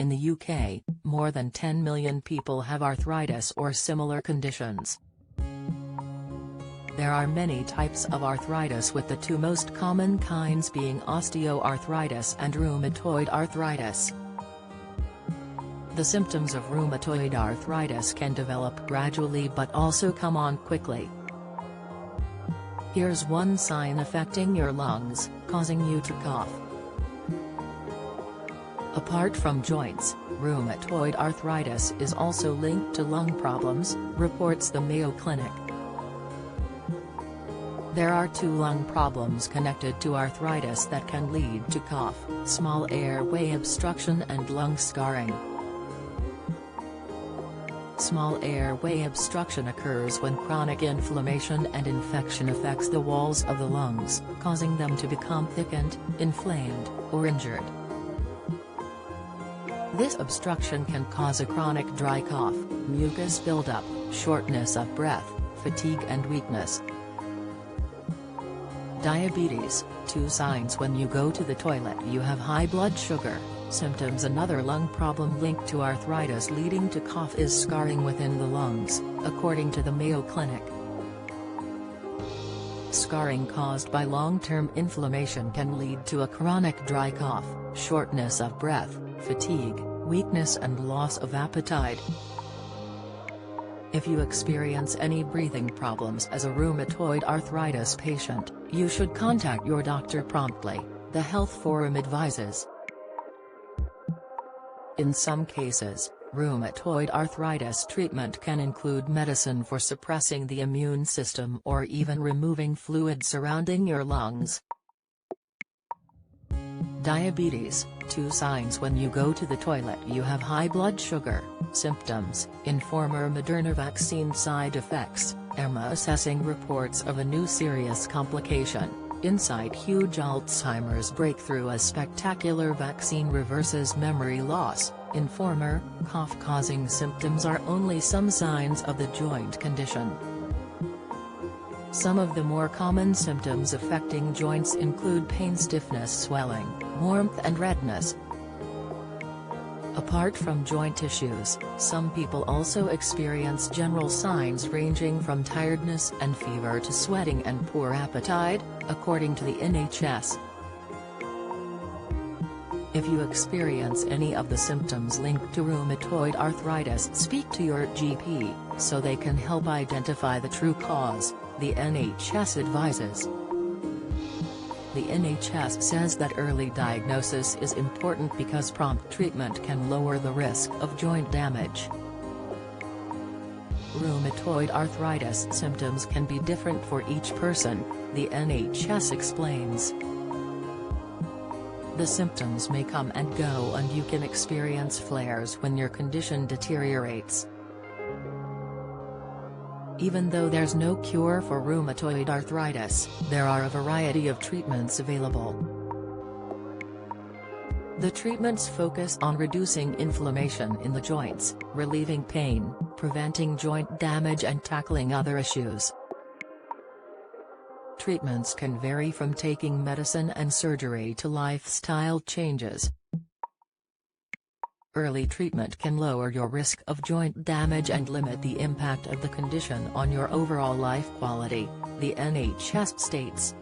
In the UK, more than 10 million people have arthritis or similar conditions. There are many types of arthritis, with the two most common kinds being osteoarthritis and rheumatoid arthritis. The symptoms of rheumatoid arthritis can develop gradually but also come on quickly. Here's one sign affecting your lungs, causing you to cough. Apart from joints, rheumatoid arthritis is also linked to lung problems, reports the Mayo Clinic. There are two lung problems connected to arthritis that can lead to cough: small airway obstruction and lung scarring. Small airway obstruction occurs when chronic inflammation and infection affects the walls of the lungs, causing them to become thickened, inflamed, or injured. This obstruction can cause a chronic dry cough, mucus buildup, shortness of breath, fatigue and weakness. Diabetes, two signs when you go to the toilet you have high blood sugar. Symptoms: another lung problem linked to arthritis leading to cough is scarring within the lungs, according to the Mayo Clinic. Scarring caused by long-term inflammation can lead to a chronic dry cough, shortness of breath, fatigue, weakness and loss of appetite. If you experience any breathing problems as a rheumatoid arthritis patient, you should contact your doctor promptly, the Health Forum advises. In some cases, rheumatoid arthritis treatment can include medicine for suppressing the immune system or even removing fluid surrounding your lungs. Diabetes, two signs when you go to the toilet you have high blood sugar. Symptoms: in former Moderna vaccine side effects, EMA assessing reports of a new serious complication. Inside huge Alzheimer's breakthrough as spectacular vaccine reverses memory loss. Informer, cough-causing symptoms are only some signs of the joint condition. Some of the more common symptoms affecting joints include pain, stiffness, swelling, warmth and redness. Apart from joint issues, some people also experience general signs ranging from tiredness and fever to sweating and poor appetite, according to the NHS. If you experience any of the symptoms linked to rheumatoid arthritis, speak to your GP, so they can help identify the true cause, the NHS advises. The NHS says that early diagnosis is important because prompt treatment can lower the risk of joint damage. Rheumatoid arthritis symptoms can be different for each person, the NHS explains. The symptoms may come and go, and you can experience flares when your condition deteriorates. Even though there's no cure for rheumatoid arthritis, there are a variety of treatments available. The treatments focus on reducing inflammation in the joints, relieving pain, preventing joint damage and tackling other issues. Treatments can vary from taking medicine and surgery to lifestyle changes. Early treatment can lower your risk of joint damage and limit the impact of the condition on your overall life quality, the NHS states.